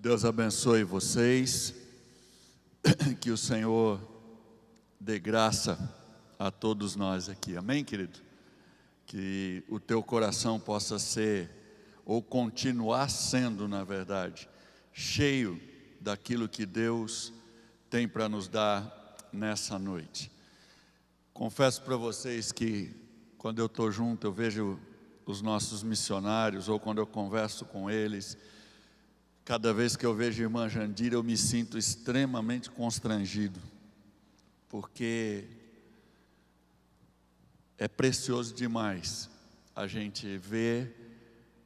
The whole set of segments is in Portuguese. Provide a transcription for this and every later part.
Deus abençoe vocês, que o Senhor dê graça a todos nós aqui, amém, querido? Que o teu coração possa ser, ou continuar sendo, na verdade, cheio daquilo que Deus tem para nos dar nessa noite. Confesso para vocês que quando eu estou junto, eu vejo os nossos missionários, ou quando eu converso com eles, cada vez que eu vejo a irmã Jandira, eu me sinto extremamente constrangido, porque é precioso demais a gente ver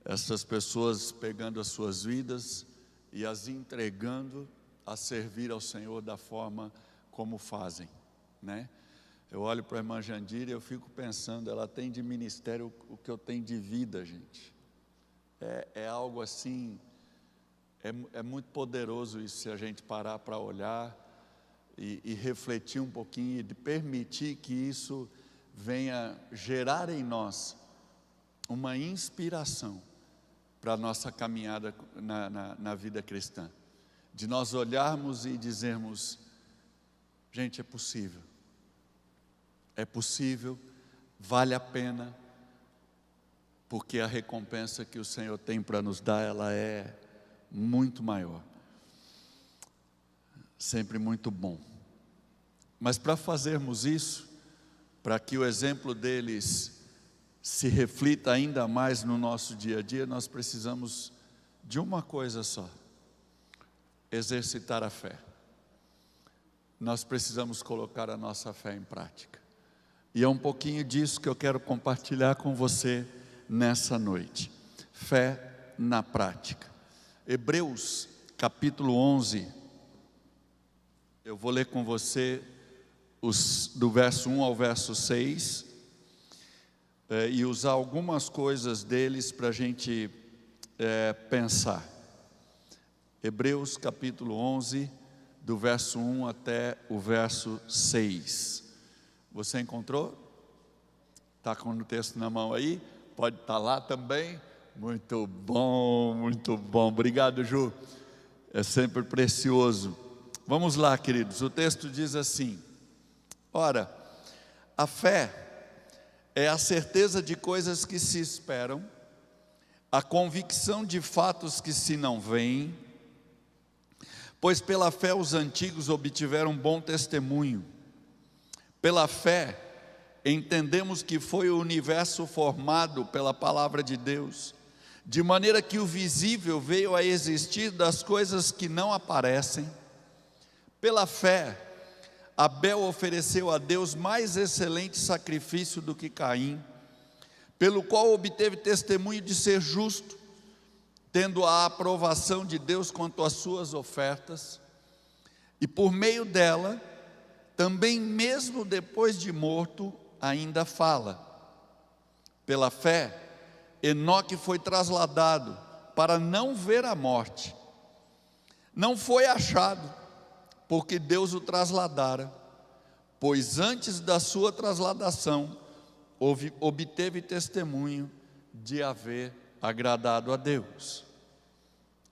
essas pessoas pegando as suas vidas e as entregando a servir ao Senhor da forma como fazem, né? Eu olho para a irmã Jandira e eu fico pensando, ela tem de ministério o que eu tenho de vida, gente. É algo assim, é muito poderoso isso, se a gente parar para olhar e refletir um pouquinho, e de permitir que isso venha gerar em nós uma inspiração para a nossa caminhada na vida cristã. De nós olharmos e dizermos, gente, é possível, vale a pena, porque a recompensa que o Senhor tem para nos dar, ela é muito maior, sempre muito bom. Mas para fazermos isso, para que o exemplo deles se reflita ainda mais no nosso dia a dia, nós precisamos de uma coisa só: exercitar a fé. Nós precisamos colocar a nossa fé em prática, e é um pouquinho disso que eu quero compartilhar com você nessa noite. Fé na prática. Hebreus capítulo 11, eu vou ler com você do verso 1 ao verso 6, e usar algumas coisas deles para a gente pensar. Hebreus capítulo 11, do verso 1 até o verso 6. Você encontrou? Está com o texto na mão aí? Pode estar lá também? Muito bom, muito bom. Obrigado, Ju. É sempre precioso. Vamos lá, queridos. O texto diz assim: ora, a fé é a certeza de coisas que se esperam, a convicção de fatos que se não veem, pois pela fé os antigos obtiveram bom testemunho. Pela fé entendemos que foi o universo formado pela palavra de Deus, de maneira que o visível veio a existir das coisas que não aparecem. Pela fé, Abel ofereceu a Deus mais excelente sacrifício do que Caim, pelo qual obteve testemunho de ser justo, tendo a aprovação de Deus quanto às suas ofertas, e por meio dela, também mesmo depois de morto, ainda fala. Pela fé, Enoque foi trasladado para não ver a morte. Não foi achado, porque Deus o trasladara, pois antes da sua trasladação, obteve testemunho de haver agradado a Deus.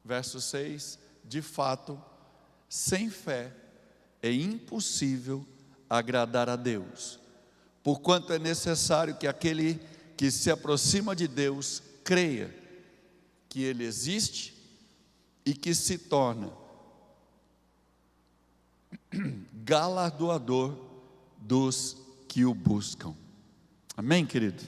Verso 6, de fato, sem fé é impossível agradar a Deus, porquanto é necessário que aquele que se aproxima de Deus creia que Ele existe e que se torna galardoador dos que o buscam. Amém, querido?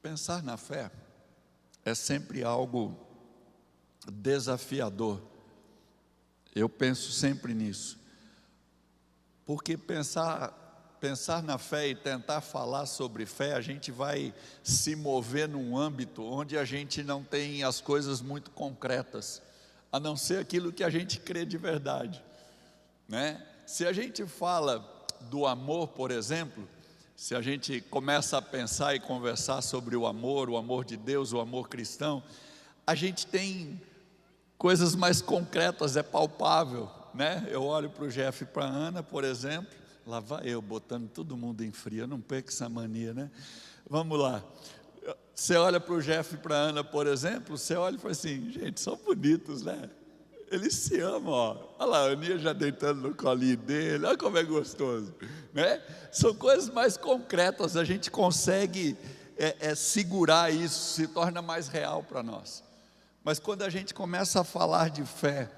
Pensar na fé é sempre algo desafiador. Eu penso sempre nisso, porque pensar na fé e tentar falar sobre fé, a gente vai se mover num âmbito onde a gente não tem as coisas muito concretas, a não ser aquilo que a gente crê de verdade, né? Se a gente fala do amor, por exemplo, se a gente começa a pensar e conversar sobre o amor de Deus, o amor cristão, a gente tem coisas mais concretas, é palpável, né? Eu olho para o Jeff e para a Ana, por exemplo, Lá vai eu botando todo mundo em frio, eu não perco essa mania, né? Vamos lá. Você olha para o Jeff e para a Ana, por exemplo, você olha e fala assim, gente, são bonitos, né? Eles se amam, ó. Olha lá, a Aninha já deitando no colinho dele, olha como é gostoso, né? São coisas mais concretas, a gente consegue segurar isso, se torna mais real para nós. Mas quando a gente começa a falar de fé,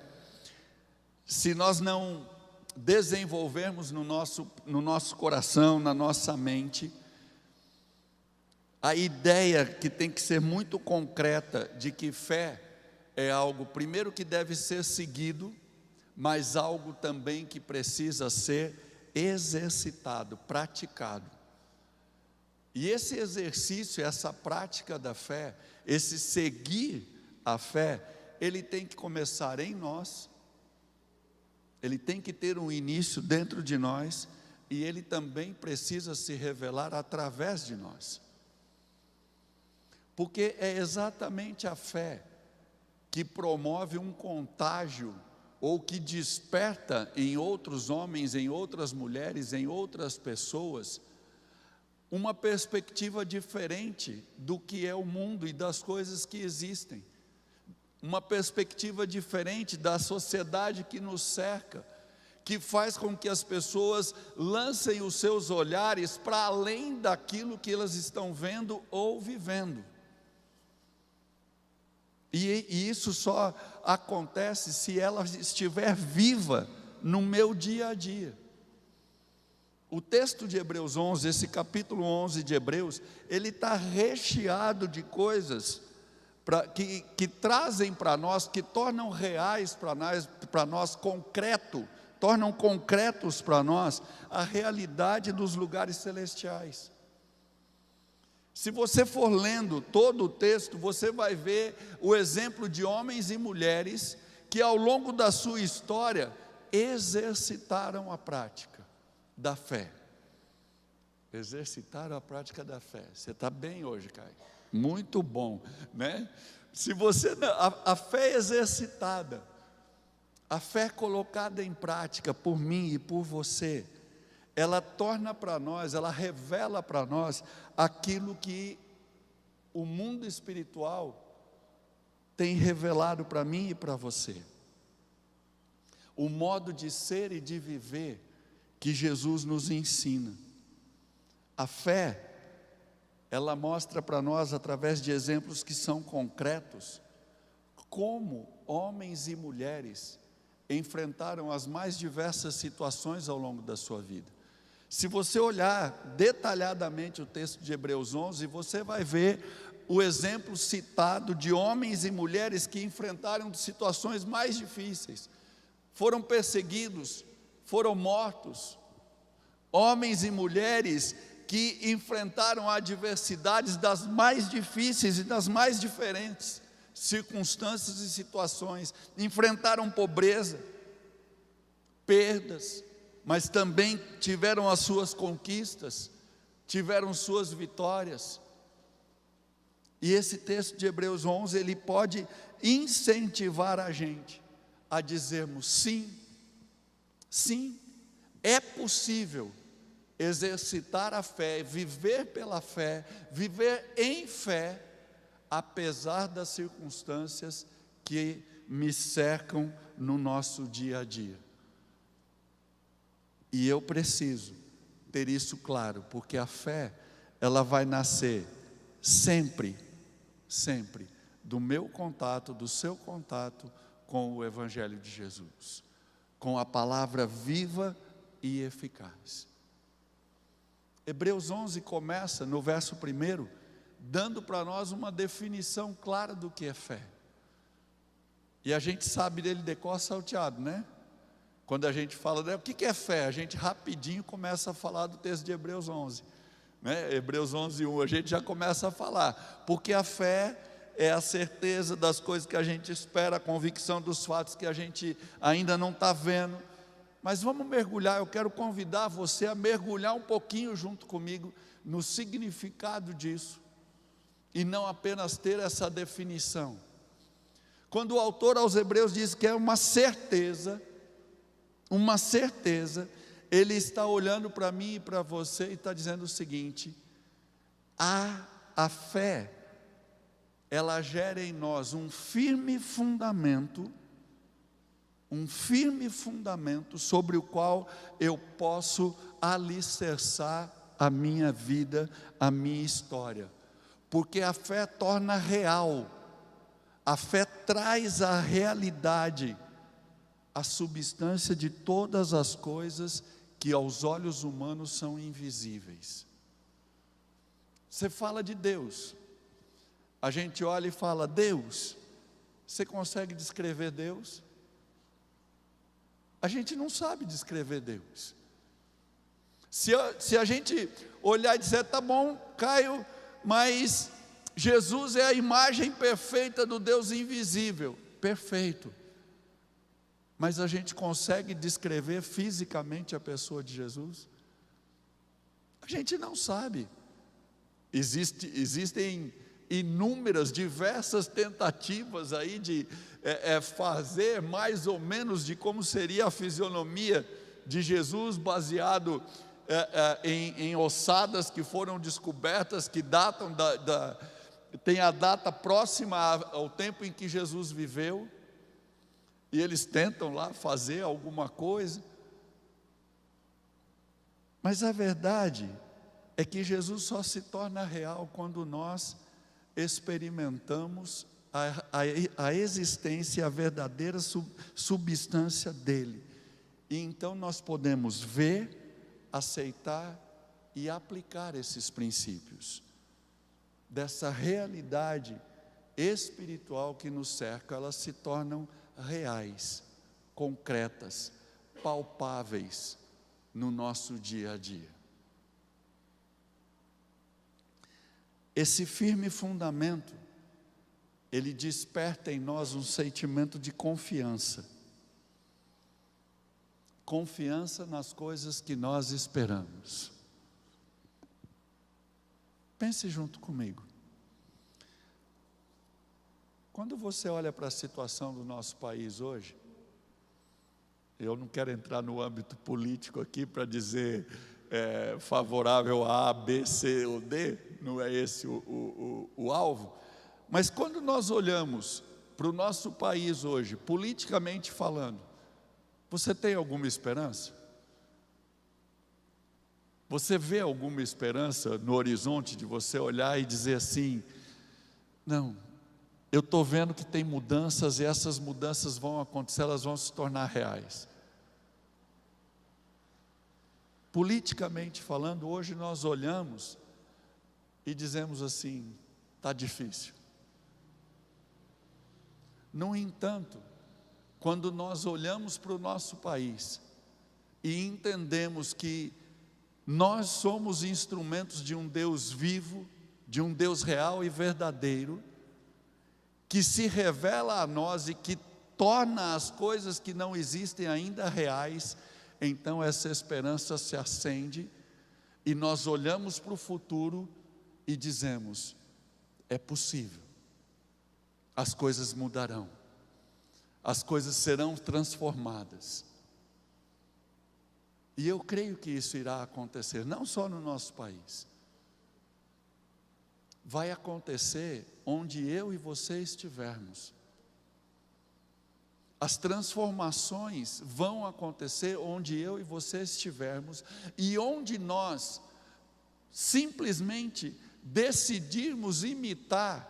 se nós não desenvolvermos no nosso coração, na nossa mente, a ideia que tem que ser muito concreta de que fé é algo, primeiro, que deve ser seguido, mas algo também que precisa ser exercitado, praticado. E esse exercício, essa prática da fé, esse seguir a fé, ele tem que começar em nós, ele tem que ter um início dentro de nós, e ele também precisa se revelar através de nós. Porque é exatamente a fé que promove um contágio, ou que desperta em outros homens, em outras mulheres, em outras pessoas, uma perspectiva diferente do que é o mundo e das coisas que existem, uma perspectiva diferente da sociedade que nos cerca, que faz com que as pessoas lancem os seus olhares para além daquilo que elas estão vendo ou vivendo. E isso só acontece se ela estiver viva no meu dia a dia. O texto de Hebreus 11, esse capítulo 11 de Hebreus, ele está recheado de coisas que trazem para nós, que tornam reais para nós concreto, tornam concretos para nós a realidade dos lugares celestiais. Se você for lendo todo o texto, você vai ver o exemplo de homens e mulheres que ao longo da sua história exercitaram a prática da fé. Exercitaram a prática da fé. Você está bem hoje, Caio? Muito bom, né? Se você a fé exercitada, a fé colocada em prática por mim e por você, ela torna para nós, ela revela para nós aquilo que o mundo espiritual tem revelado para mim e para você. O modo de ser e de viver que Jesus nos ensina. A fé, ela mostra para nós, através de exemplos que são concretos, como homens e mulheres enfrentaram as mais diversas situações ao longo da sua vida. Se você olhar detalhadamente o texto de Hebreus 11, você vai ver o exemplo citado de homens e mulheres que enfrentaram situações mais difíceis, foram perseguidos, foram mortos, homens e mulheres que enfrentaram adversidades das mais difíceis e das mais diferentes circunstâncias e situações, enfrentaram pobreza, perdas, mas também tiveram as suas conquistas, tiveram suas vitórias. E esse texto de Hebreus 11, ele pode incentivar a gente a dizermos sim, sim, é possível exercitar a fé, viver pela fé, viver em fé, apesar das circunstâncias que me cercam no nosso dia a dia. E eu preciso ter isso claro, porque a fé, ela vai nascer sempre, sempre, do meu contato, do seu contato com o Evangelho de Jesus, com a palavra viva e eficaz. Hebreus 11 começa no verso 1, dando para nós uma definição clara do que é fé. E a gente sabe dele de cor salteado, né? Quando a gente fala, né, o que é fé? A gente rapidinho começa a falar do texto de Hebreus 11, né? Hebreus 11, 1, a gente já começa a falar, porque a fé é a certeza das coisas que a gente espera, a convicção dos fatos que a gente ainda não está vendo. Mas vamos mergulhar, eu quero convidar você a mergulhar um pouquinho junto comigo no significado disso, e não apenas ter essa definição. Quando o autor aos Hebreus diz que é uma certeza, Ele está olhando para mim e para você e está dizendo o seguinte: a fé, ela gera em nós um firme fundamento sobre o qual eu posso alicerçar a minha vida, a minha história, porque a fé torna real, a fé traz à realidade a substância de todas as coisas que aos olhos humanos são invisíveis. Você fala de Deus, a gente olha e fala: Deus, você consegue descrever Deus? A gente não sabe descrever Deus. Se a gente olhar e dizer: tá bom, Caio, mas Jesus é a imagem perfeita do Deus invisível. Perfeito. Mas a gente consegue descrever fisicamente a pessoa de Jesus? A gente não sabe. Existem inúmeras, diversas tentativas aí de fazer mais ou menos de como seria a fisionomia de Jesus, baseado em ossadas que foram descobertas, que datam tem a data próxima ao tempo em que Jesus viveu, e eles tentam lá fazer alguma coisa, mas a verdade é que Jesus só se torna real quando nós experimentamos a existência, a verdadeira substância dele, e então nós podemos ver, aceitar e aplicar esses princípios, dessa realidade espiritual que nos cerca. Elas se tornam reais, concretas, palpáveis no nosso dia a dia. Esse firme fundamento, ele desperta em nós um sentimento de confiança. Confiança nas coisas que nós esperamos. Pense junto comigo. Quando você olha para a situação do nosso país hoje, eu não quero entrar no âmbito político aqui para dizer favorável a A, B, C ou D, não é esse o alvo, mas quando nós olhamos para o nosso país hoje, politicamente falando, você tem alguma esperança? Você vê alguma esperança no horizonte de você olhar e dizer assim: não, eu estou vendo que tem mudanças e essas mudanças vão acontecer, elas vão se tornar reais? Politicamente falando, hoje nós olhamos e dizemos assim: está difícil. No entanto, quando nós olhamos para o nosso país e entendemos que nós somos instrumentos de um Deus vivo, de um Deus real e verdadeiro, que se revela a nós e que torna as coisas que não existem ainda reais, então essa esperança se acende e nós olhamos para o futuro e dizemos: é possível, as coisas mudarão, as coisas serão transformadas. E eu creio que isso irá acontecer, não só no nosso país, vai acontecer onde eu e você estivermos. As transformações vão acontecer onde eu e você estivermos, e onde nós simplesmente decidirmos imitar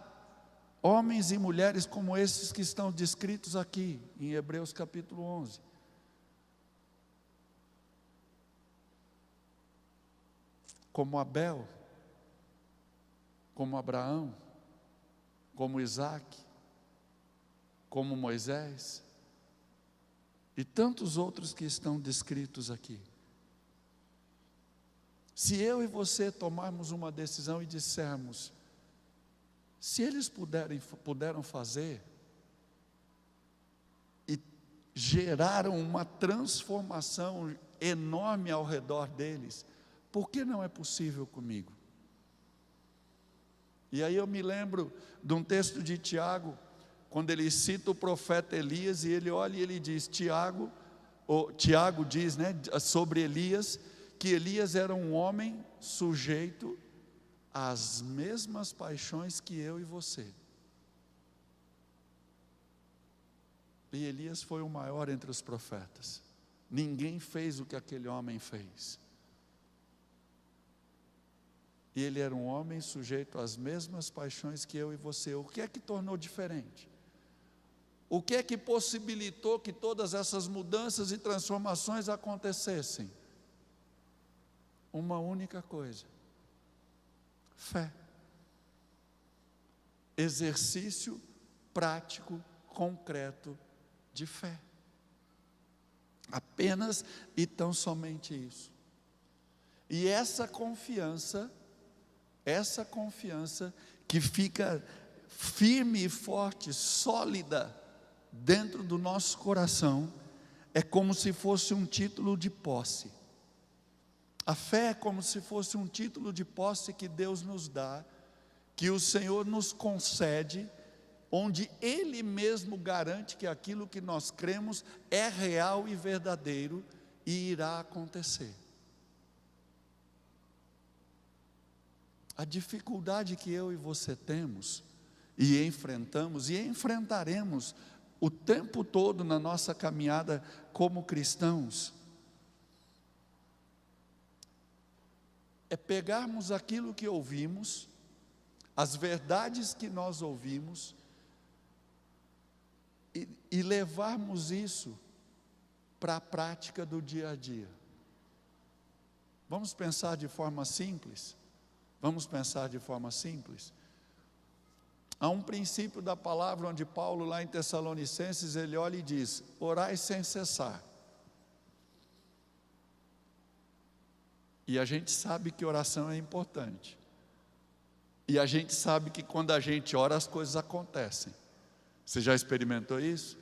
homens e mulheres como esses que estão descritos aqui em Hebreus capítulo 11. Como Abel, como Abraão, como Isaac, como Moisés, e tantos outros que estão descritos aqui. Se eu e você tomarmos uma decisão e dissermos: se eles puderam fazer, e geraram uma transformação enorme ao redor deles, por que não é possível comigo? E aí eu me lembro de um texto de Tiago, quando ele cita o profeta Elias, e ele olha e ele diz: Tiago, Tiago diz, né, sobre Elias, que Elias era um homem sujeito às mesmas paixões que eu e você. E Elias foi o maior entre os profetas. Ninguém fez o que aquele homem fez. E ele era um homem sujeito às mesmas paixões que eu e você. O que é que tornou diferente? O que é que possibilitou que todas essas mudanças e transformações acontecessem? Uma única coisa: fé. Exercício prático, concreto de fé. Apenas e tão somente isso. E essa confiança que fica firme e forte, sólida dentro do nosso coração, é como se fosse um título de posse. A fé é como se fosse um título de posse que Deus nos dá, que o Senhor nos concede, onde Ele mesmo garante que aquilo que nós cremos é real e verdadeiro e irá acontecer. A dificuldade que eu e você temos e enfrentamos e enfrentaremos o tempo todo na nossa caminhada como cristãos é pegarmos aquilo que ouvimos, as verdades que nós ouvimos e levarmos isso para a prática do dia a dia. Vamos pensar de forma simples? Vamos pensar de forma simples? Há um princípio da palavra onde Paulo, lá em Tessalonicenses, ele olha e diz: orai sem cessar. E a gente sabe que oração é importante. E a gente sabe que quando a gente ora, as coisas acontecem. Você já experimentou isso?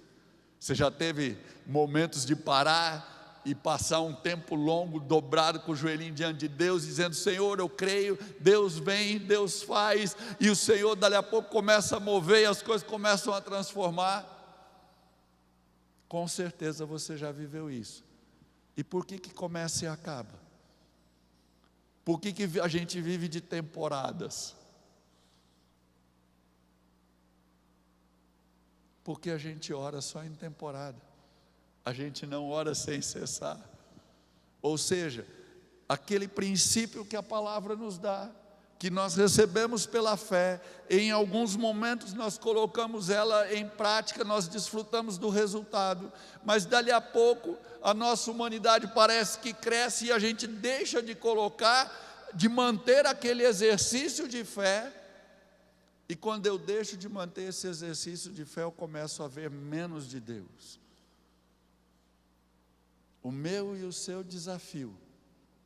Você já teve momentos de parar e passar um tempo longo, dobrado com o joelhinho diante de Deus, dizendo: Senhor, eu creio, Deus vem, Deus faz, e o Senhor dali a pouco começa a mover e as coisas começam a transformar? Com certeza você já viveu isso. E por que começa e acaba? Por que a gente vive de temporadas? Porque a gente ora só em temporada, a gente não ora sem cessar. Ou seja, aquele princípio que a palavra nos dá, que nós recebemos pela fé, em alguns momentos nós colocamos ela em prática, nós desfrutamos do resultado, mas dali a pouco a nossa humanidade parece que cresce e a gente deixa de colocar, de manter aquele exercício de fé. E quando eu deixo de manter esse exercício de fé, eu começo a ver menos de Deus. O meu e o seu desafio,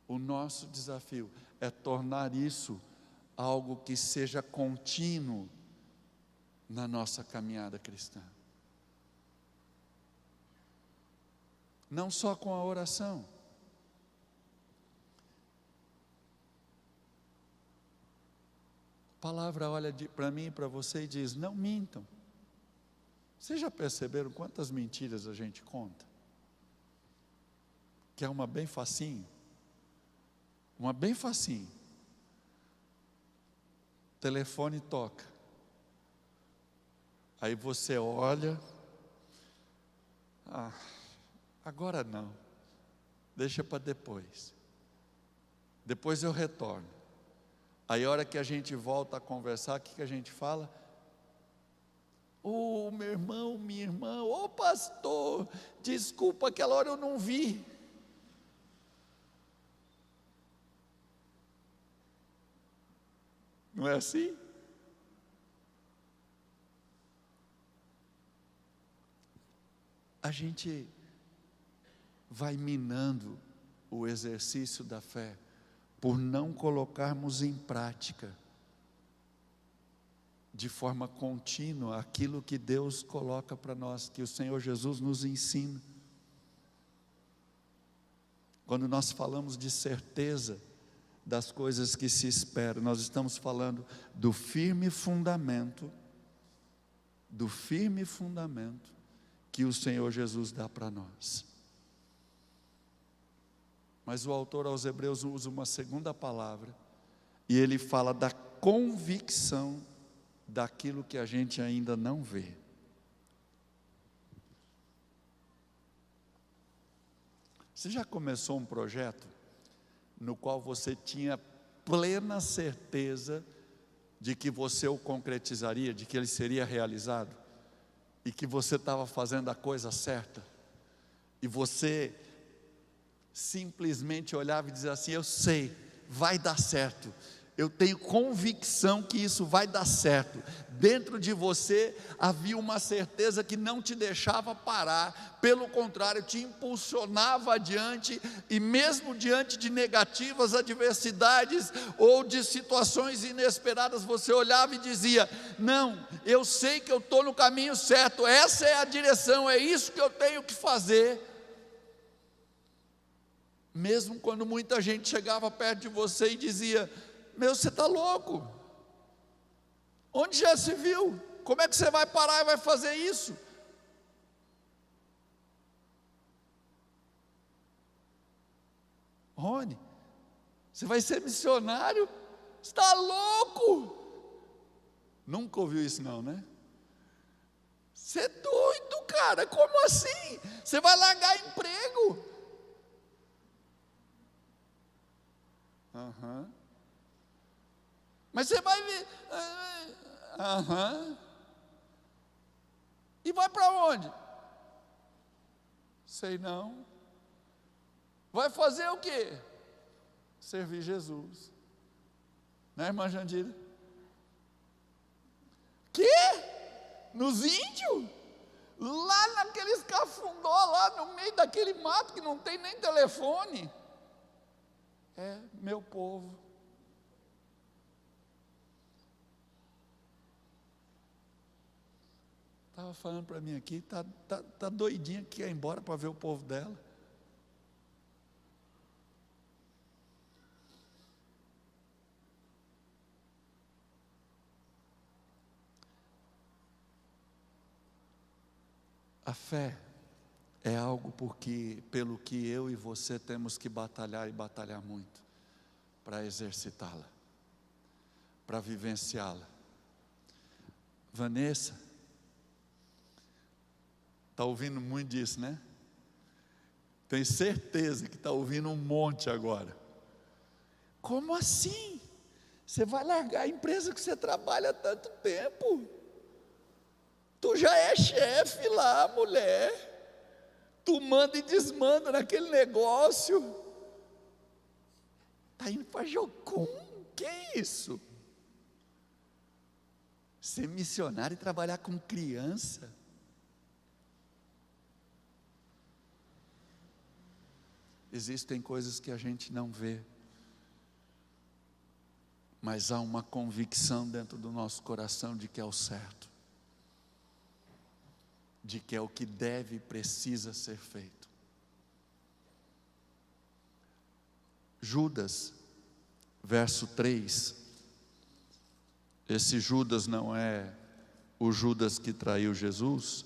o nosso desafio, é tornar isso algo que seja contínuo na nossa caminhada cristã. Não só com a oração. A palavra olha para mim e para você e diz: não mintam. Vocês já perceberam quantas mentiras a gente conta? Que é uma bem facinho. Uma bem facinho. O telefone toca. Aí você olha. Agora não. Deixa para depois. Depois eu retorno. Aí a hora que a gente volta a conversar, o que a gente fala? Ô meu irmão, minha irmã, ô pastor, desculpa, aquela hora eu não vi. Não é assim? A gente vai minando o exercício da fé por não colocarmos em prática de forma contínua aquilo que Deus coloca para nós, que o Senhor Jesus nos ensina. Quando nós falamos de certeza das coisas que se esperam, nós estamos falando do firme fundamento que o Senhor Jesus dá para nós. Mas o autor aos Hebreus usa uma segunda palavra, e ele fala da convicção daquilo que a gente ainda não vê. Você já começou um projeto no qual você tinha plena certeza de que você o concretizaria, de que ele seria realizado, e que você estava fazendo a coisa certa, e você simplesmente olhava e dizia assim: eu sei, vai dar certo, eu tenho convicção que isso vai dar certo. Dentro de você havia uma certeza que não te deixava parar, pelo contrário, te impulsionava adiante, e mesmo diante de negativas adversidades ou de situações inesperadas, você olhava e dizia: não, eu sei que eu estou no caminho certo, essa é a direção, é isso que eu tenho que fazer. Mesmo quando muita gente chegava perto de você e dizia: meu, você está louco, onde já se viu, como é que você vai parar e vai fazer isso? Rony, você vai ser missionário? Você está louco? Nunca ouviu isso não, né? Você é doido, cara, como assim? Você vai largar emprego? Mas você vai ver. E vai para onde? Sei não. Vai fazer o quê? Servir Jesus. Né, irmã Jandira? Quê? Nos índios? Lá naqueles cafundó, lá no meio daquele mato que não tem nem telefone. É meu povo. Estava falando para mim aqui, tá doidinha que ia embora para ver o povo dela. A fé é algo pelo que eu e você temos que batalhar, e batalhar muito, para exercitá-la, para vivenciá-la. Vanessa, está ouvindo muito disso, né? Tenho certeza que está ouvindo um monte agora. Como assim? Você vai largar a empresa que você trabalha há tanto tempo? Tu já é chefe lá, mulher. Tu manda e desmanda naquele negócio. Está indo para Jocum? Que é isso? Ser missionário e trabalhar com criança? Existem coisas que a gente não vê, mas há uma convicção dentro do nosso coração de que é o certo, de que é o que deve e precisa ser feito. Judas, verso 3, esse Judas não é o Judas que traiu Jesus,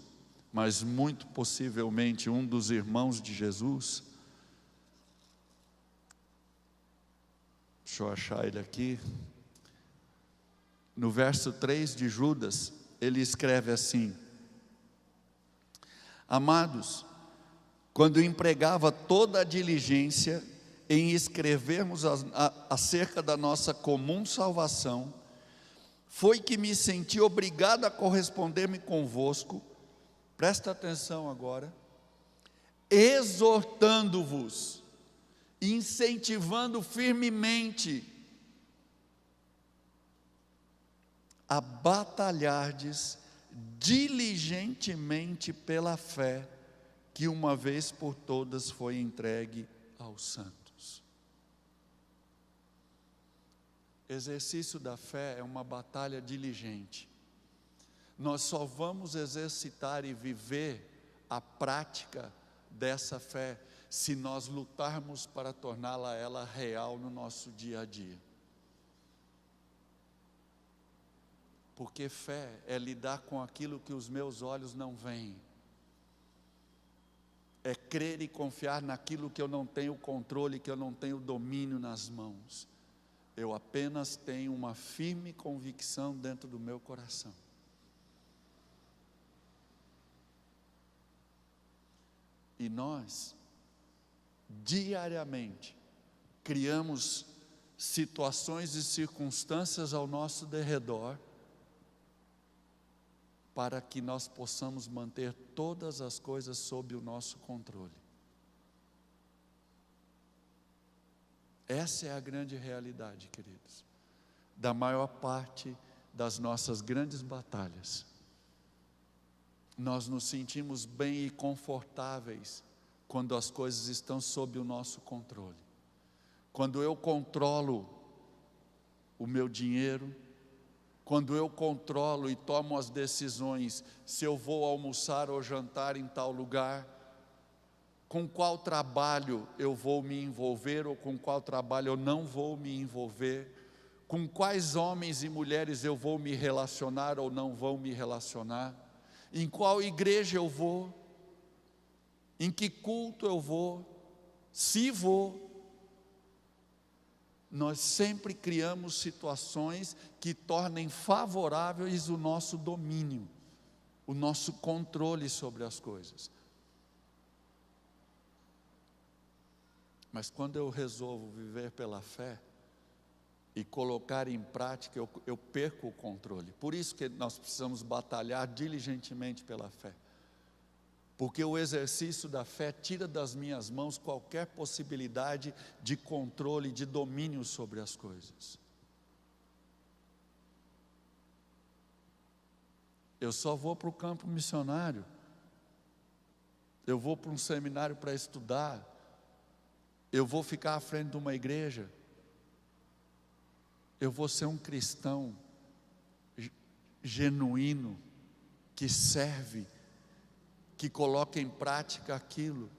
mas muito possivelmente um dos irmãos de Jesus. Deixa eu achar ele aqui. No verso 3 de Judas, ele escreve assim: amados, quando empregava toda a diligência em escrevermos acerca da nossa comum salvação, foi que me senti obrigado a corresponder-me convosco, presta atenção agora, exortando-vos, incentivando firmemente a batalhardes diligentemente pela fé que uma vez por todas foi entregue aos santos. Exercício da fé é uma batalha diligente. Nós só vamos exercitar e viver a prática dessa fé se nós lutarmos para torná-la ela real no nosso dia a dia. Porque fé é lidar com aquilo que os meus olhos não veem. é crer e confiar naquilo que eu não tenho controle, que eu não tenho domínio nas mãos. Eu apenas tenho uma firme convicção dentro do meu coração. E nós, diariamente, criamos situações e circunstâncias ao nosso derredor, para que nós possamos manter todas as coisas sob o nosso controle. Essa é a grande realidade, queridos, da maior parte das nossas grandes batalhas. Nós nos sentimos bem e confortáveis quando as coisas estão sob o nosso controle. Quando eu controlo o meu dinheiro, quando eu controlo e tomo as decisões, se eu vou almoçar ou jantar em tal lugar, com qual trabalho eu vou me envolver ou com qual trabalho eu não vou me envolver, com quais homens e mulheres eu vou me relacionar ou não vou me relacionar, em qual igreja eu vou, em que culto eu vou, se vou. Nós sempre criamos situações que tornem favoráveis o nosso domínio, o nosso controle sobre as coisas. Mas quando eu resolvo viver pela fé e colocar em prática, eu perco o controle. Por isso que nós precisamos batalhar diligentemente pela fé. Porque o exercício da fé tira das minhas mãos qualquer possibilidade de controle, de domínio sobre as coisas. Eu só vou para o campo missionário, eu vou para um seminário para estudar, eu vou ficar à frente de uma igreja, eu vou ser um cristão genuíno, que serve, que coloca em prática aquilo,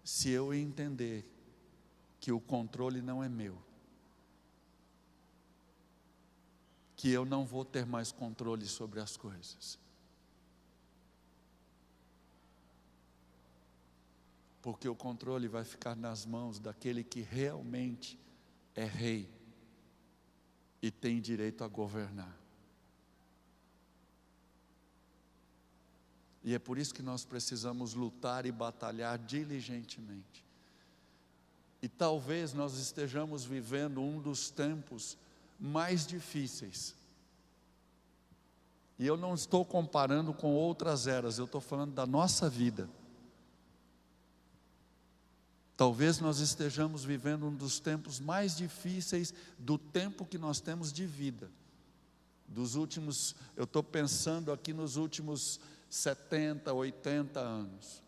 se eu entender que o controle não é meu, que eu não vou ter mais controle sobre as coisas. Porque o controle vai ficar nas mãos daquele que realmente é rei e tem direito a governar. E é por isso que nós precisamos lutar e batalhar diligentemente. E talvez nós estejamos vivendo um dos tempos mais difíceis. E eu não estou comparando com outras eras, eu estou falando da nossa vida. Talvez nós estejamos vivendo um dos tempos mais difíceis do tempo que nós temos de vida. Eu estou pensando aqui nos últimos 70, 80 anos.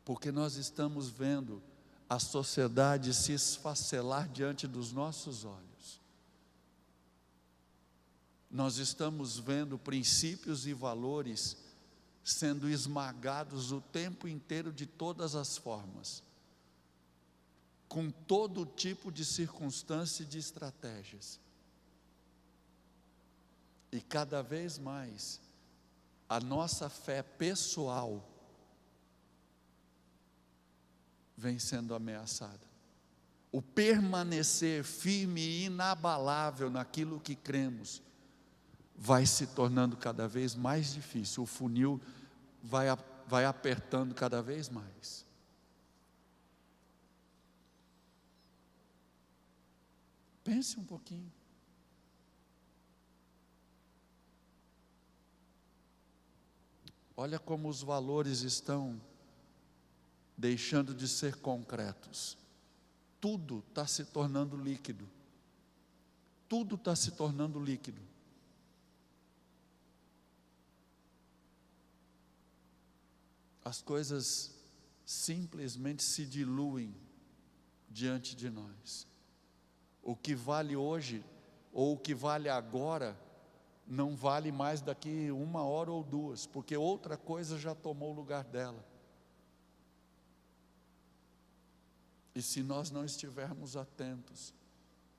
Porque nós estamos vendo a sociedade se esfacelar diante dos nossos olhos. Nós estamos vendo princípios e valores sendo esmagados o tempo inteiro de todas as formas, com todo tipo de circunstância e de estratégias. E cada vez mais, a nossa fé pessoal vem sendo ameaçada. O permanecer firme e inabalável naquilo que cremos, vai se tornando cada vez mais difícil. O funil vai apertando cada vez mais. Pense um pouquinho. Olha como os valores estão deixando de ser concretos. Tudo está se tornando líquido. Tudo está se tornando líquido. As coisas simplesmente se diluem diante de nós. O que vale hoje, ou o que vale agora, não vale mais daqui 1 hora ou 2, porque outra coisa já tomou o lugar dela. E se nós não estivermos atentos,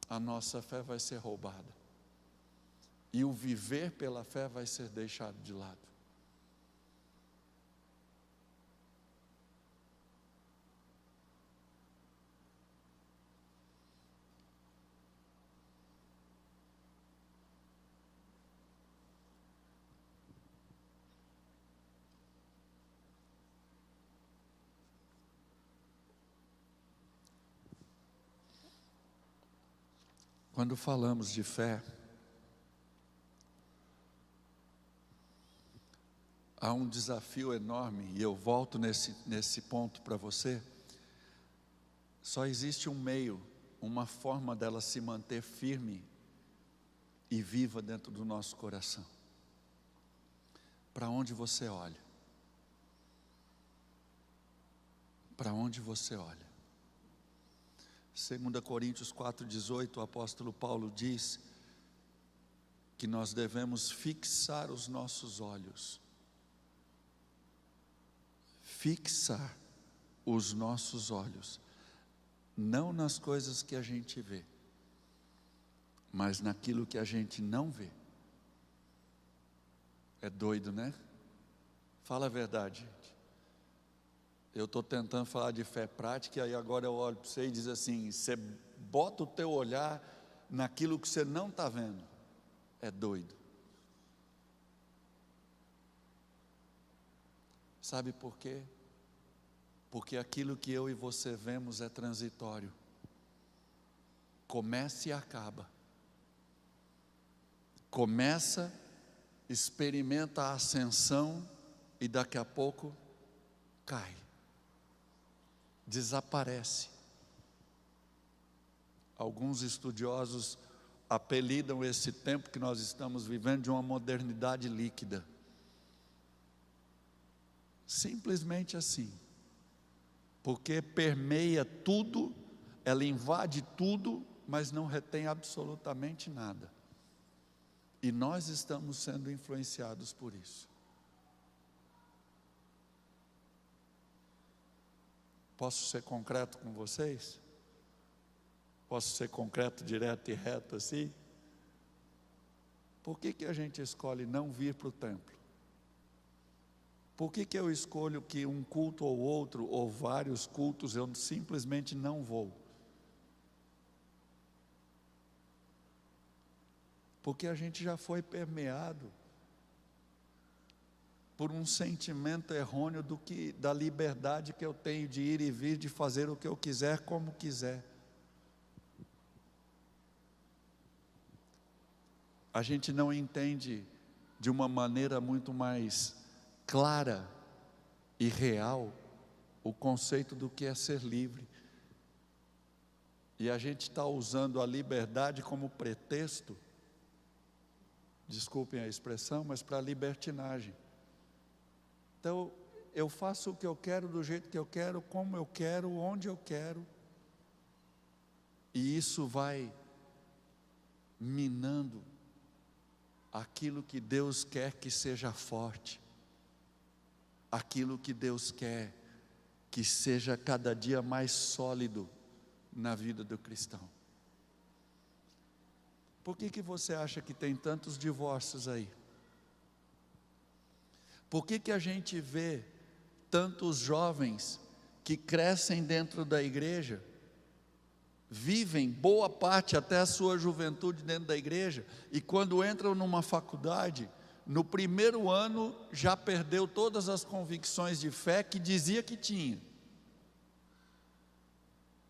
a nossa fé vai ser roubada. e o viver pela fé vai ser deixado de lado. Quando falamos de fé, há um desafio enorme, e eu volto nesse ponto para você. Só existe um meio, uma forma dela se manter firme e viva dentro do nosso coração. Para onde você olha? Para onde você olha? 2 Coríntios 4,18, o apóstolo Paulo diz que nós devemos fixar os nossos olhos. Fixar os nossos olhos, não nas coisas que a gente vê, mas naquilo que a gente não vê. É doido, né? Fala a verdade, gente. Eu estou tentando falar de fé prática, e aí agora eu olho para você e diz assim: você bota o teu olhar naquilo que você não está vendo. É doido. Sabe por quê? Porque aquilo que eu e você vemos é transitório. Começa e acaba. Começa, experimenta a ascensão e daqui a pouco cai. Desaparece. Alguns estudiosos apelidam esse tempo que nós estamos vivendo de uma modernidade líquida. Simplesmente assim. Porque permeia tudo, ela invade tudo, mas não retém absolutamente nada. E nós estamos sendo influenciados por isso. Posso ser concreto com vocês? Posso ser concreto, direto e reto assim? Por que a gente escolhe não vir para o templo? Por que eu escolho que um culto ou outro, ou vários cultos, eu simplesmente não vou? Porque a gente já foi permeado por um sentimento errôneo da liberdade que eu tenho de ir e vir, de fazer o que eu quiser, como quiser. A gente não entende de uma maneira muito mais clara e real o conceito do que é ser livre. E a gente está usando a liberdade como pretexto, desculpem a expressão, mas para libertinagem. Então, eu faço o que eu quero, do jeito que eu quero, como eu quero, onde eu quero. E isso vai minando aquilo que Deus quer que seja forte. Aquilo que Deus quer que seja cada dia mais sólido na vida do cristão. Por que você acha que tem tantos divórcios aí? Por que a gente vê tantos jovens que crescem dentro da igreja, vivem boa parte até a sua juventude dentro da igreja, e quando entram numa faculdade, no primeiro ano já perdeu todas as convicções de fé que dizia que tinha?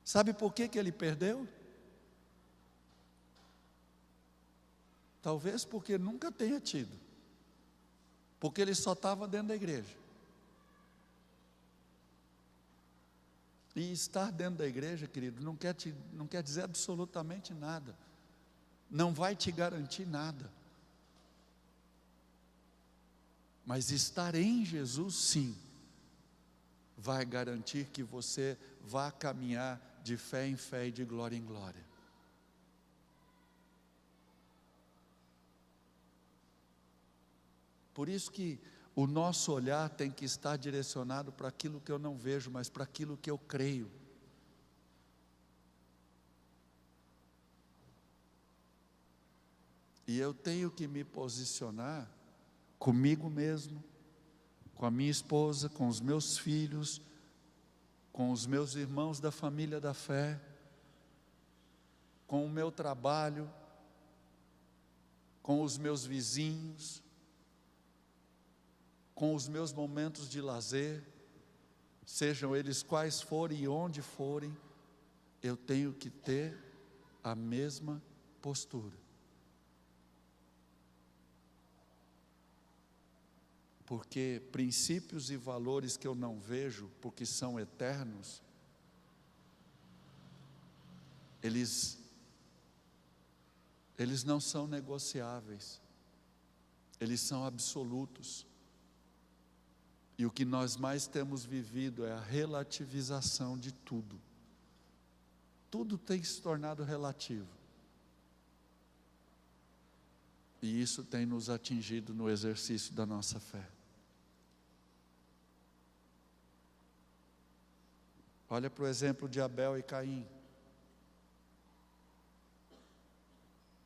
Sabe por que ele perdeu? Talvez porque nunca tenha tido. Porque ele só estava dentro da igreja. E estar dentro da igreja, querido, não quer dizer absolutamente nada. Não vai te garantir nada. Mas estar em Jesus, sim, vai garantir que você vá caminhar de fé em fé e de glória em glória. Por isso que o nosso olhar tem que estar direcionado para aquilo que eu não vejo, mas para aquilo que eu creio. E eu tenho que me posicionar comigo mesmo, com a minha esposa, com os meus filhos, com os meus irmãos da família da fé, com o meu trabalho, com os meus vizinhos, com os meus momentos de lazer, sejam eles quais forem e onde forem, eu tenho que ter a mesma postura. Porque princípios e valores que eu não vejo, porque são eternos, eles não são negociáveis, eles são absolutos. E o que nós mais temos vivido é a relativização de tudo. Tudo tem se tornado relativo. E isso tem nos atingido no exercício da nossa fé. Olha para o exemplo de Abel e Caim.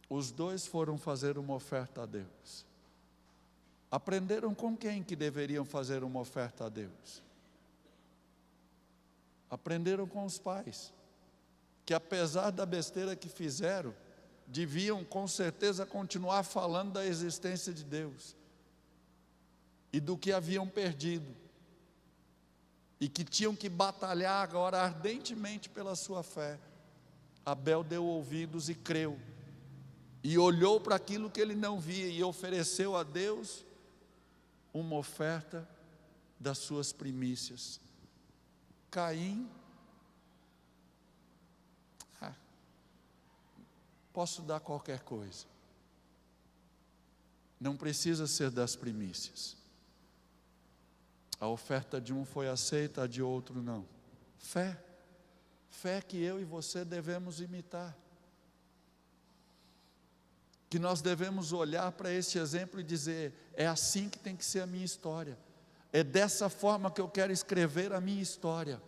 Os dois foram fazer uma oferta a Deus. Aprenderam com quem que deveriam fazer uma oferta a Deus? Aprenderam com os pais, que apesar da besteira que fizeram, deviam com certeza continuar falando da existência de Deus e do que haviam perdido, e que tinham que batalhar agora ardentemente pela sua fé. Abel deu ouvidos e creu, e olhou para aquilo que ele não via, e ofereceu a Deus uma oferta das suas primícias. Caim, posso dar qualquer coisa, não precisa ser das primícias. A oferta de um foi aceita, a de outro não. Fé que eu e você devemos imitar, que nós devemos olhar para esse exemplo e dizer: é assim que tem que ser a minha história, é dessa forma que eu quero escrever a minha história.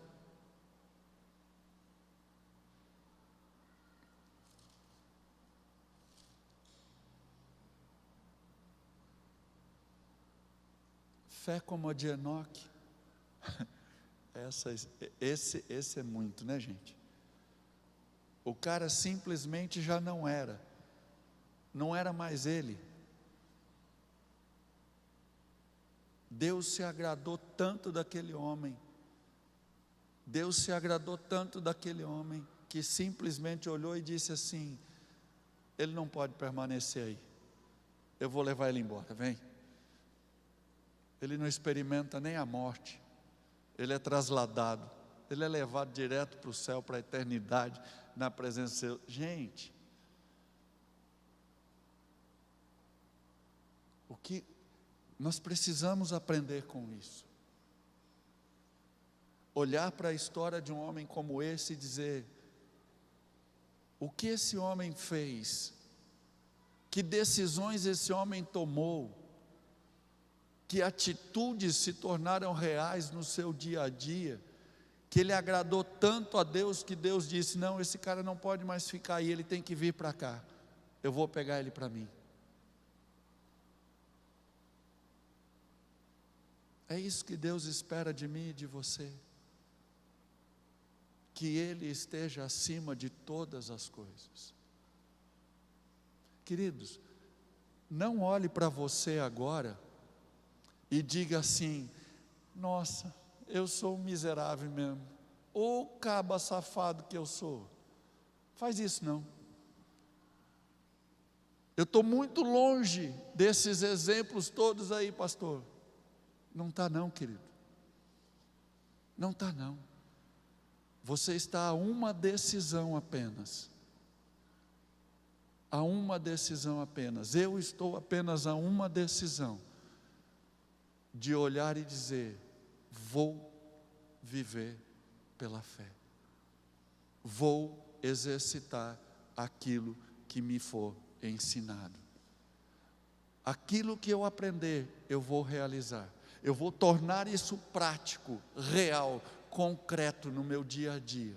Fé como a de Enoque. Esse é muito, né, gente? O cara simplesmente já não era mais ele. Deus se agradou tanto daquele homem, que simplesmente olhou e disse assim: ele não pode permanecer aí, eu vou levar ele embora, vem. Ele não experimenta nem a morte, ele é trasladado, ele é levado direto para o céu, para a eternidade, na presença de Deus. Gente, o que nós precisamos aprender com isso? Olhar para a história de um homem como esse e dizer: o que esse homem fez? Que decisões esse homem tomou? Que atitudes se tornaram reais no seu dia a dia, que ele agradou tanto a Deus, que Deus disse: não, esse cara não pode mais ficar aí, ele tem que vir para cá, eu vou pegar ele para mim. É isso que Deus espera de mim e de você, que Ele esteja acima de todas as coisas. Queridos, não olhe para você agora e diga assim: nossa, eu sou um miserável mesmo, ô caba safado que eu sou. Faz isso não. Eu estou muito longe desses exemplos todos aí, pastor. Não está não, querido, não está não. Você está a uma decisão apenas, eu estou apenas a uma decisão, de olhar e dizer: vou viver pela fé, vou exercitar aquilo que me for ensinado, aquilo que eu aprender, eu vou realizar, eu vou tornar isso prático, real, concreto no meu dia a dia.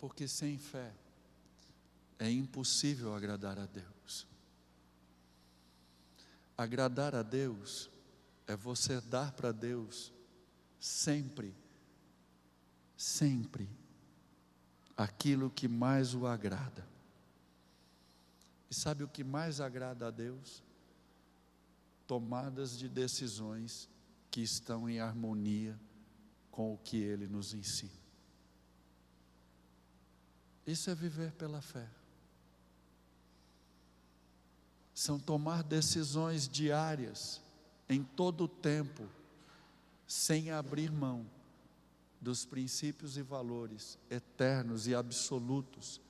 Porque sem fé é impossível agradar a Deus. Agradar a Deus é você dar para Deus sempre, sempre aquilo que mais o agrada. E sabe o que mais agrada a Deus? Tomadas de decisões que estão em harmonia com o que Ele nos ensina. Isso é viver pela fé. São tomar decisões diárias, em todo o tempo, sem abrir mão dos princípios e valores eternos e absolutos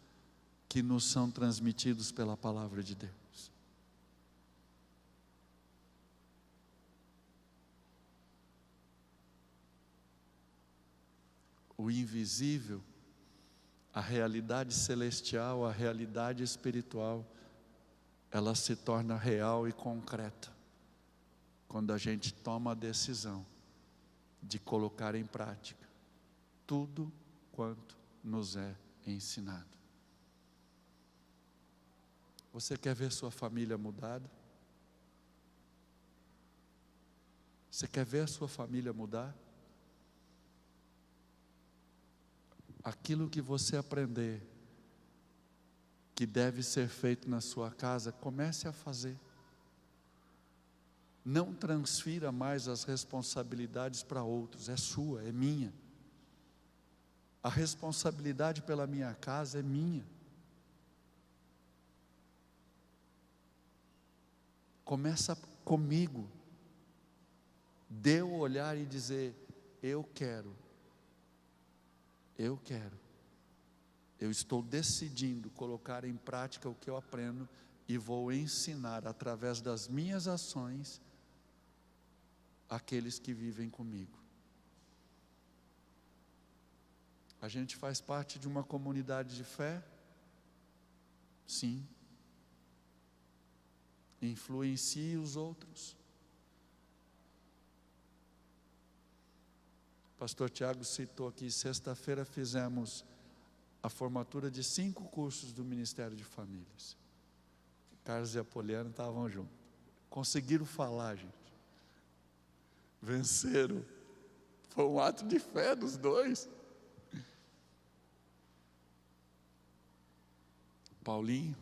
que nos são transmitidos pela palavra de Deus. O invisível, a realidade celestial, a realidade espiritual, ela se torna real e concreta quando a gente toma a decisão de colocar em prática tudo quanto nos é ensinado. Você quer ver sua família mudada? Você quer ver a sua família mudar? Aquilo que você aprender que deve ser feito na sua casa, comece a fazer. Não transfira mais as responsabilidades para outros, é sua, é minha. A responsabilidade pela minha casa é minha. Começa comigo. Dê o olhar e dizer: eu quero. Eu estou decidindo colocar em prática o que eu aprendo e vou ensinar através das minhas ações aqueles que vivem comigo. A gente faz parte de uma comunidade de fé? Sim. Influencie os outros. Pastor Tiago citou aqui, sexta-feira fizemos a formatura de 5 cursos do Ministério de Famílias. Carlos e Apoliano estavam juntos. Conseguiram falar, gente. Venceram. Foi um ato de fé dos dois. Paulinho,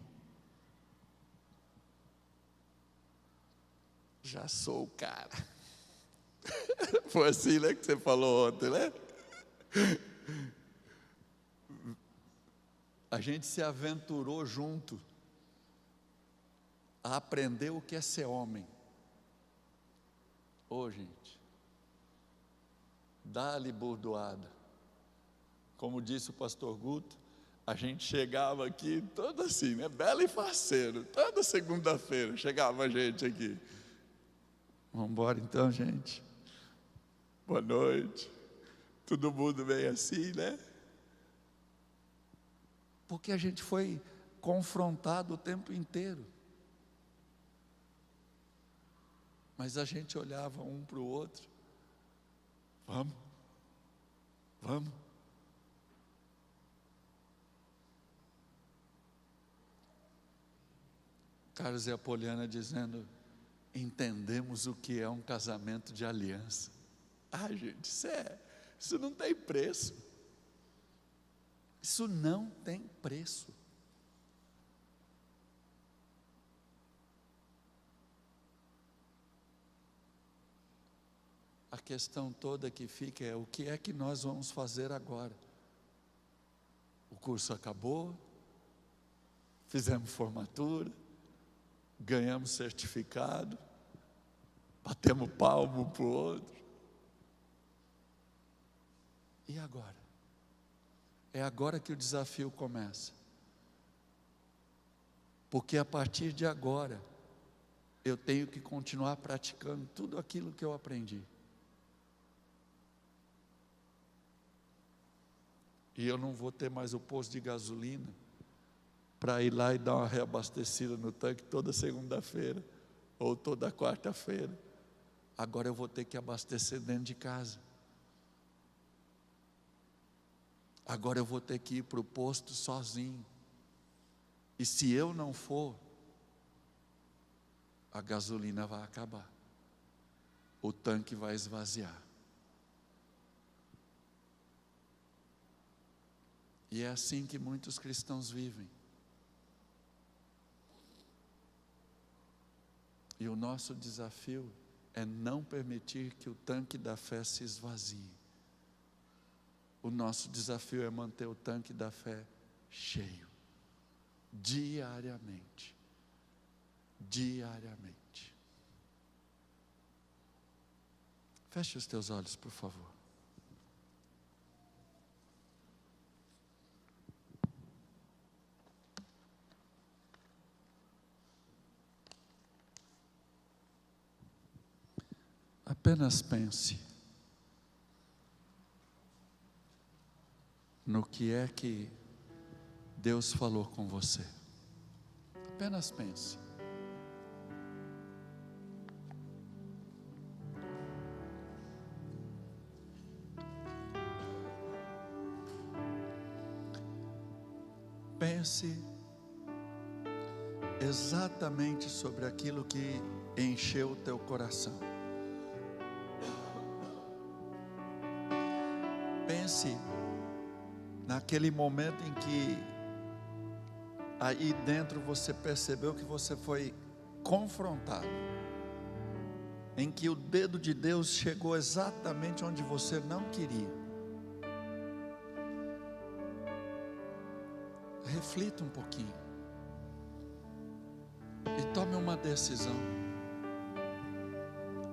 já sou o cara. Foi assim, né, que você falou ontem, né? A gente se aventurou junto a aprender o que é ser homem. Gente, dá-lhe bordoada. Como disse o pastor Guto, a gente chegava aqui todo assim, né? Belo e faceiro. Toda segunda-feira chegava a gente aqui. Vamos embora então, gente. Boa noite. Todo mundo bem assim, né? Porque a gente foi confrontado o tempo inteiro. Mas a gente olhava um para o outro. Vamos. Carlos e Apoliana dizendo: entendemos o que é um casamento de aliança. Gente, isso não tem preço. Isso não tem preço. A questão toda que fica é: o que é que nós vamos fazer agora? O curso acabou, fizemos formatura, ganhamos certificado, batemos palmo um para o outro. E agora? É agora que o desafio começa. Porque a partir de agora, eu tenho que continuar praticando tudo aquilo que eu aprendi. E eu não vou ter mais o posto de gasolina para ir lá e dar uma reabastecida no tanque toda segunda-feira ou toda quarta-feira. Agora eu vou ter que abastecer dentro de casa. agora eu vou ter que ir para o posto sozinho. E se eu não for, a gasolina vai acabar, o tanque vai esvaziar. E é assim que muitos cristãos vivem. E o nosso desafio é não permitir que o tanque da fé se esvazie. O nosso desafio é manter o tanque da fé cheio, diariamente. Diariamente. Feche os teus olhos, por favor. Apenas pense no que é que Deus falou com você. Apenas pense. Pense exatamente sobre aquilo que encheu o teu coração. Pense naquele momento em que aí dentro você percebeu que você foi confrontado, em que o dedo de Deus chegou exatamente onde você não queria. Reflita um pouquinho e tome uma decisão.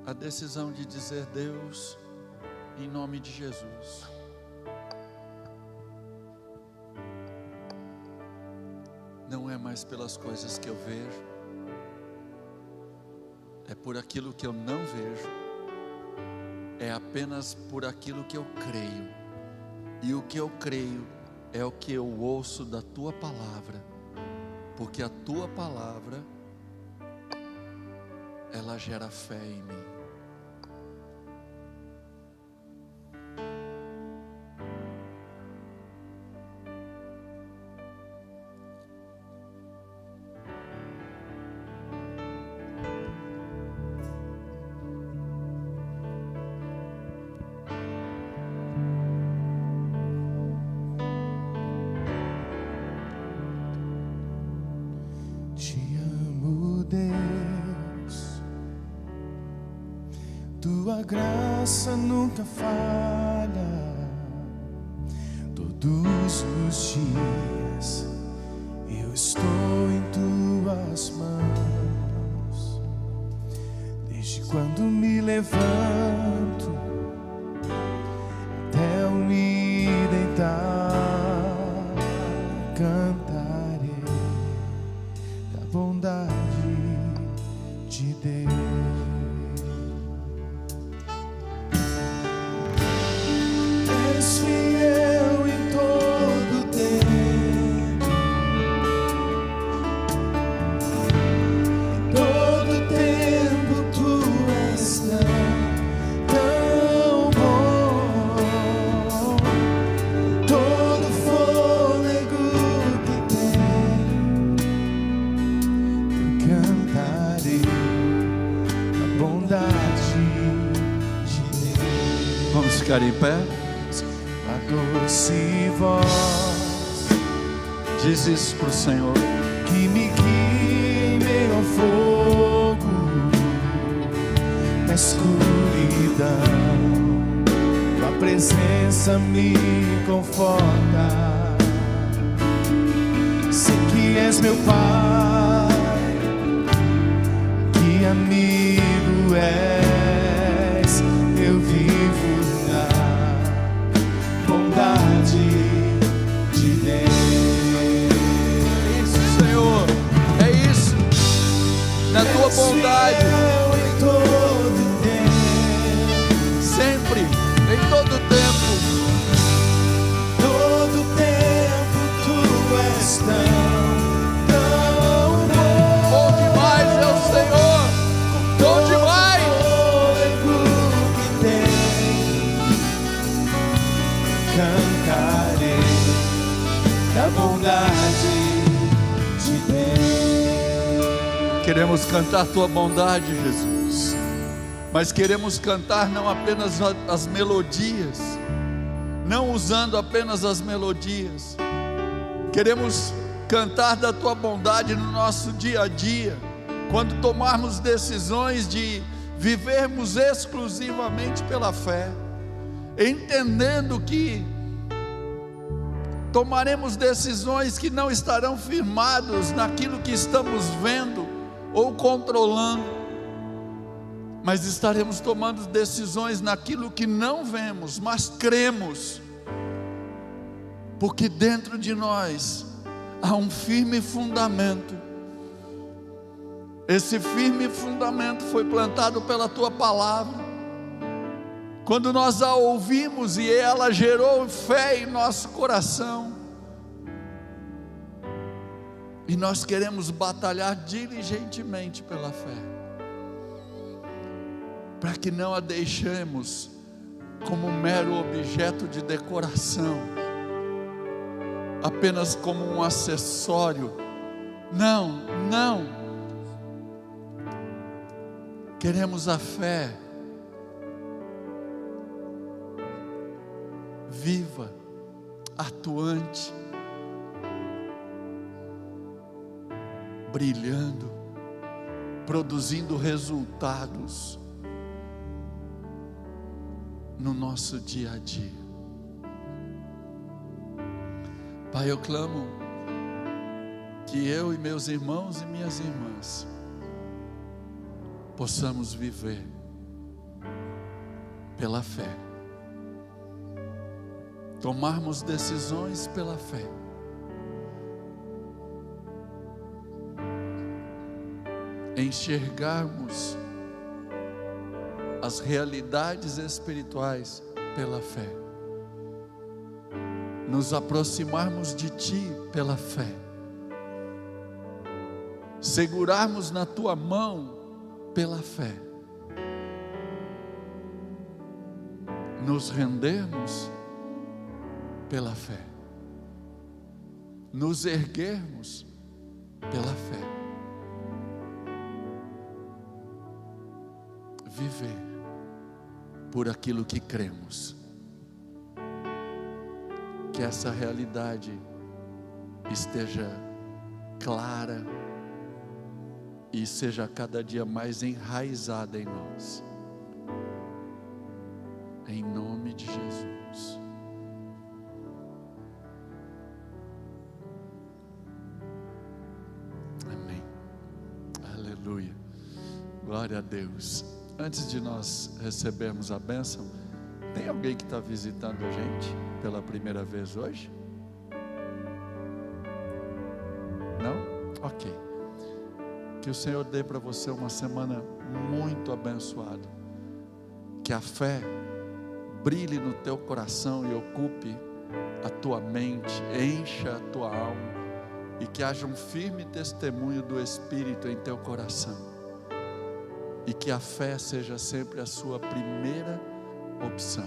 A decisão de dizer: Deus, em nome de Jesus, não é mais pelas coisas que eu vejo, é por aquilo que eu não vejo, é apenas por aquilo que eu creio, e o que eu creio é o que eu ouço da tua palavra, porque a tua palavra, ela gera fé em mim. Tua graça nunca falha, todos os dias eu estou em tuas mãos. Desde quando me levanto até eu me deitar, cantarei da bondade de Deus. Fiel em todo tempo, todo tempo tu és tão bom, todo fôlego que tenho, eu cantarei a bondade de Deus. Vamos ficar em pé? Doce voz, diz isso para o Senhor. que me guia em meio ao fogo, na escuridão, tua presença me conforta. Sei que és meu Pai, que amigo és, eu vivo de Deus. É isso, Senhor, é isso. Na tua bondade, em todo tempo, sempre, em todo tempo. todo tempo tu és tão bom. Bom demais é o Senhor, bom demais. Cantarei queremos cantar tua bondade, Jesus, mas queremos cantar não apenas as melodias, não usando apenas as melodias, queremos cantar da tua bondade no nosso dia a dia, quando tomarmos decisões de vivermos exclusivamente pela fé, entendendo que tomaremos decisões que não estarão firmados naquilo que estamos vendo ou controlando, mas estaremos tomando decisões naquilo que não vemos, mas cremos, porque dentro de nós há um firme fundamento. Esse firme fundamento foi plantado pela tua palavra. Quando nós a ouvimos e ela gerou fé em nosso coração, e nós queremos batalhar diligentemente pela fé, para que não a deixemos como um mero objeto de decoração, apenas como um acessório. Não, não. Queremos a fé viva, atuante, brilhando, produzindo resultados no nosso dia a dia. Pai, eu clamo que eu e meus irmãos e minhas irmãs possamos viver pela fé, tomarmos decisões pela fé, enxergarmos as realidades espirituais pela fé, nos aproximarmos de Ti pela fé, segurarmos na Tua mão pela fé, nos rendermos pela fé, nos erguermos pela fé, viver por aquilo que cremos. Que essa realidade esteja clara e seja cada dia mais enraizada em nós, em nome de Jesus. Amém. Aleluia. Glória a Deus. Antes de nós recebermos a bênção, tem alguém que está visitando a gente pela primeira vez hoje? Não? Ok. Que o Senhor dê para você uma semana muito abençoada. Que a fé brilhe no teu coração e ocupe a tua mente, encha a tua alma, e que haja um firme testemunho do Espírito em teu coração. E que a fé seja sempre a sua primeira opção.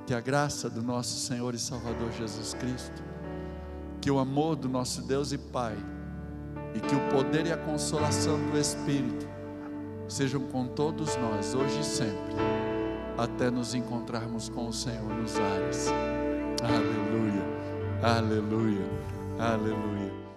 Que a graça do nosso Senhor e Salvador Jesus Cristo, que o amor do nosso Deus e Pai, e que o poder e a consolação do Espírito sejam com todos nós, hoje e sempre, até nos encontrarmos com o Senhor nos ares. Aleluia, aleluia, aleluia.